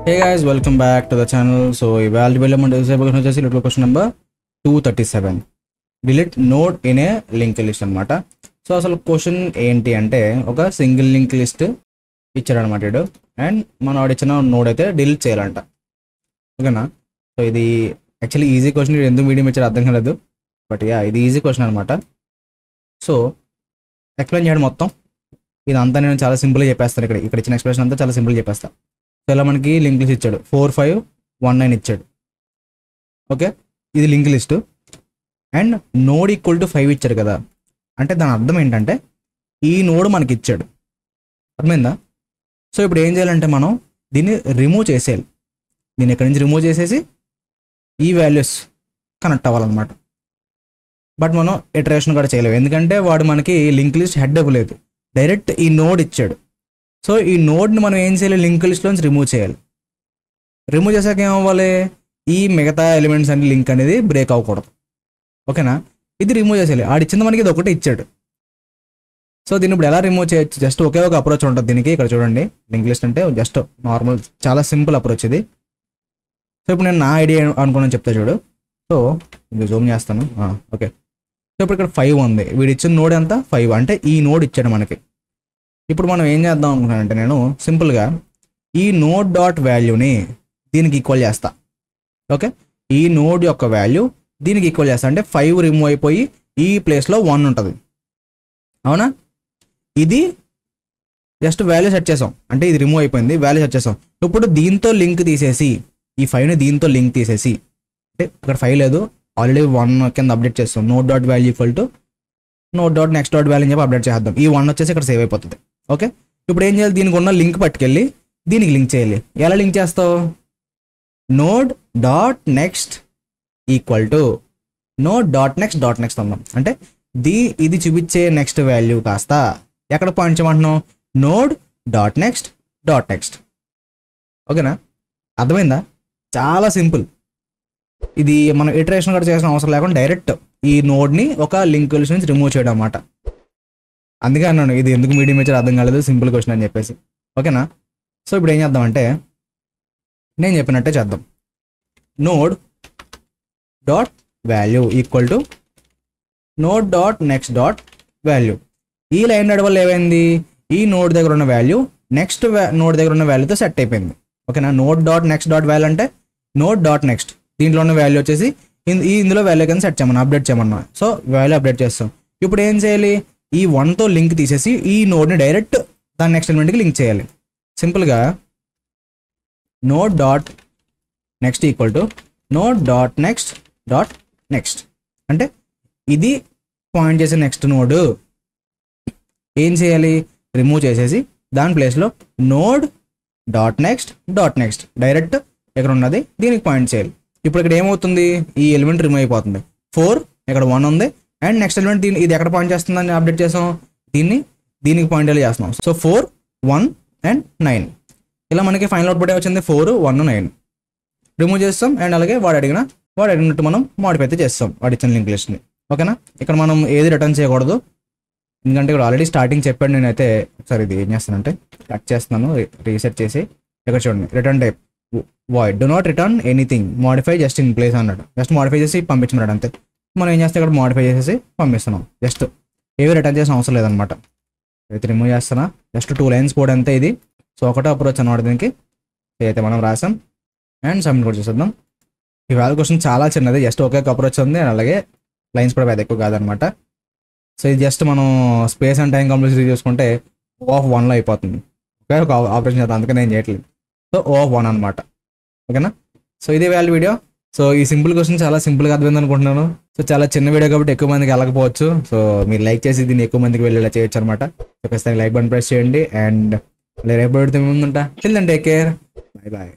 Hey guys, welcome back to the channel. So ఇవాళ development వచ్చేసి little question number 237. Delete node in a link list అనమాట. So అసలు question ఏంటి అంటే ఒక సింగిల్ లింక్ లిస్ట్ ఇచ్చాడు అనమాట వీడు, అండ్ మనం ఆడిచ్చిన నోడ్ అయితే డిలీట్ చేయాలంట. ఓకేనా? సో ఇది యాక్చువల్లీ ఈజీ క్వశ్చన్, ఎందుకు మీడియం ఇచ్చాడు అర్థం కాలేదు, బట్ యా ఇది ఈజీ క్వశ్చన్ అనమాట. సో ఎక్స్ప్లెయిన్ చేయడం మొత్తం ఇదంతా నేను చాలా సింపుల్గా చెప్పేస్తాను. ఇక్కడ ఇచ్చిన ఎక్స్ప్లెనేషన్ అంతా చాలా సింపుల్గా చెప్పేస్తాను. సో ఇలా మనకి లింక్ లిస్ట్ ఇచ్చాడు, 4519 ఇచ్చాడు. ఓకే, ఇది link list and node equal to 5 ఇచ్చాడు కదా, అంటే దాని అర్థం ఏంటంటే ఈ నోడ్ మనకి ఇచ్చాడు, అర్థమైందా? సో ఇప్పుడు ఏం చేయాలంటే మనం దీన్ని రిమూవ్ చేసేయాలి. దీన్ని ఇక్కడి నుంచి రిమూవ్ చేసేసి ఈ వాల్యూస్ కనెక్ట్ అవ్వాలన్నమాట. బట్ మనం ఇటరేషన్ కూడా చేయలేము, ఎందుకంటే వాడు మనకి లింక్ లిస్ట్ హెడ్ ఇవ్వలేదు, డైరెక్ట్ ఈ నోడ్ ఇచ్చాడు. సో ఈ నోడ్ని మనం ఏం చేయాలి, లింక్ లిస్ట్లోంచి రిమూవ్ చేయాలి. రిమూవ్ చేశాక ఏమవ్వాలి, ఈ మిగతా ఎలిమెంట్స్ అన్ని లింక్ అనేది బ్రేక్ అవ్వకూడదు. ఓకేనా? ఇది రిమూవ్ చేసేయాలి. ఆడిచ్చింది మనకి ఇది ఒకటే ఇచ్చాడు. సో దీన్ని ఇప్పుడు ఎలా రిమూవ్ చేయొచ్చు, జస్ట్ ఒకే ఒక అప్రోచ్ ఉంటుంది దీనికి. ఇక్కడ చూడండి, లింక్ లిస్ట్ అంటే జస్ట్ నార్మల్ చాలా సింపుల్ అప్రోచ్ ఇది. సో ఇప్పుడు నేను నా ఐడియా అనుకున్నాను చెప్తా చూడు. సో ఇది జూమ్ చేస్తాను. ఓకే, సో ఇప్పుడు ఇక్కడ 5 ఉంది, వీడు ఇచ్చిన నోడ్ ఎంత 5, అంటే ఈ నోడ్ ఇచ్చాడు మనకి. ఇప్పుడు మనం ఏం చేద్దాం అనుకున్నానంటే నేను సింపుల్గా ఈ నోడ్ డాట్ వాల్యూని దీనికి ఈక్వల్ చేస్తా. ఓకే, ఈ నోడ్ యొక్క వాల్యూ దీనికి ఈక్వల్ చేస్తా, అంటే 5 రిమూవ్ అయిపోయి ఈ ప్లేస్లో 1 ఉంటుంది. అవునా? ఇది జస్ట్ వాల్యూ సెట్ చేసాం, అంటే ఇది రిమూవ్ అయిపోయింది, వాల్యూ సెట్ చేసాం. ఇప్పుడు దీంతో లింక్ తీసేసి ఈ 5ని దీంతో లింక్ తీసేసి, అంటే ఇక్కడ 5 లేదు, ఆల్రెడీ 1 కింద అప్డేట్ చేస్తాం. Node dot value equal to node dot next dot value అని చెప్పి అప్డేట్ చేద్దాం. ఈ 1 వచ్చేసి ఇక్కడ సేవ్ అయిపోతుంది. ఓకే, ఇప్పుడు ఏం చేయాలి, దీనికి ఉన్న లింక్ పట్టుకెళ్ళి దీనికి లింక్ చేయాలి. ఎలా లింక్ చేస్తావు, node dot next equal to node dot next అందాం. అంటే ఇది చూపించే నెక్స్ట్ వాల్యూ కాస్త ఎక్కడ పాయింట్ చేయమంటున్నాం, నోడ్ డాట్ నెక్స్ట్. ఓకేనా? అర్థమైందా? చాలా సింపుల్. ఇది మనం ఇటరేషన్ కూడా చేసిన అవసరం లేకుండా డైరెక్ట్ ఈ నోడ్ని ఒక లింక్ లిస్ట్ నుంచి రిమూవ్ చేయడం అన్నమాట. అందుకే అన్నాను ఇది ఎందుకు మీడియం ఇచ్చారు అర్థం కాలేదు, సింపుల్ క్వశ్చన్ అని చెప్పేసి. ఓకేనా? సో ఇప్పుడు ఏం చేద్దామంటే నేను చెప్పినట్టే చేద్దాం. Node dot value equal to node dot next dot value. ఈ లైన్ నడవ వల్ల ఏమైంది, ఈ నోడ్ దగ్గర ఉన్న వాల్యూ నెక్స్ట్ నోడ్ దగ్గర ఉన్న వాల్యూతో సెట్ అయిపోయింది. ఓకేనా? Node dot next dot value అంటే నోడ్ డాట్ నెక్స్ట్, దీంట్లో ఉన్న వాల్యూ వచ్చేసి ఇందులో వాల్యూ కింద సెట్ చేయమన్నా, అప్డేట్ చేయమన్నా. సో వాల్యూ అప్డేట్ చేస్తాం. ఇప్పుడు ఏం చేయాలి, ఈ 1తో లింక్ తీసేసి ఈ నోడ్ని డైరెక్ట్ దాని నెక్స్ట్ ఎలిమెంట్కి లింక్ చేయాలి. సింపుల్గా node dot next equal to node dot next, అంటే ఇది పాయింట్ చేసే నెక్స్ట్ నోడ్. ఏం చేయాలి, రిమూవ్ చేసేసి దాని ప్లేస్లో నోడ్ డాట్ నెక్స్ట్ డైరెక్ట్ ఇక్కడ ఉన్నది దీనికి పాయింట్ చేయాలి. ఇప్పుడు ఇక్కడ ఏమవుతుంది, ఈ ఎలిమెంట్ రిమూవ్ అయిపోతుంది. 4 ఇక్కడ 1 ఉంది, అండ్ నెక్స్ట్ ఎలిమెంట్ ఇది ఎక్కడ పాయింట్ చేస్తుందని అప్డేట్ చేసాం, దీనికి పాయింట్ ఎలా చేస్తున్నాం. సో 4, 1 అండ్ 9 ఇలా మనకి ఫైనల్ అవుట్పుట్ వచ్చింది 4, 1, 9. రిమూవ్ చేస్తాం, అండ్ అలాగే వాడు అడిగినట్టు మనం మోడిఫై అయితే చేస్తాం వాడు ఇచ్చిన లింక్ లిస్ట్ని. ఓకేనా? ఇక్కడ మనం ఏది రిటర్న్ చేయకూడదు, ఎందుకంటే ఇక్కడ ఆల్రెడీ స్టార్టింగ్ చెప్పాడు. నేనైతే ఒకసారి ఇది ఏం చేస్తానంటే కట్ చేస్తున్నాను, రీసెట్ చేసి ఇక్కడ చూడండి, return type void do not return anything, modify just in place అన్నాడు. జస్ట్ మోడిఫై చేసి పంపించమన్నాడు అంతే. మనం ఏం చేస్తే ఇక్కడ మోడిఫై చేసేసి పంపిస్తున్నాం, జస్ట్ ఏవి రిటర్న్ చేసిన అవసరం లేదనమాట. అయితే రిమూవ్ చేస్తున్నా, జస్ట్ 2 లైన్స్ కోడ్ అంతే ఇది. సో ఒకటే అప్రోచ్ అన్నమాట దీనికి. అయితే మనం రాసాం అండ్ సబ్మిట్ కూడా చేసేద్దాం. ఈ వాల్యూ క్వశ్చన్ చాలా చిన్నది, జస్ట్ ఒకే అప్రోచ్ ఉంది, అండ్ అలాగే లైన్స్ కూడా పెద్ద ఎక్కువ కాదనమాట. సో ఇది జస్ట్ మనం స్పేస్ అండ్ టైం కంప్లీట్ చేసుకుంటే O(1)లో అయిపోతుంది. ఓకే, ఒక ఆపరేషన్ చేద్దాం, అందుకని నేను చేయట్లేదు. సో O(1) అనమాట. ఓకేనా? సో ఇదే వాల్యూ వీడియో. సో ఈ సింపుల్ క్వశ్చన్ చాలా సింపుల్గా అర్థమైంది అనుకుంటున్నాను. సో చాలా చిన్న వీడియో కాబట్టి ఎక్కువ మందికి వెళ్ళకపోవచ్చు. సో మీరు లైక్ చేసి దీన్ని ఎక్కువ మందికి వెళ్ళేలా చేయొచ్చు అనమాట. సో ఖచ్చితంగా లైక్ బటన్ ప్రెస్ చేయండి, అండ్ రేపు పెడితే ముందుంటా. Till then take care, bye bye.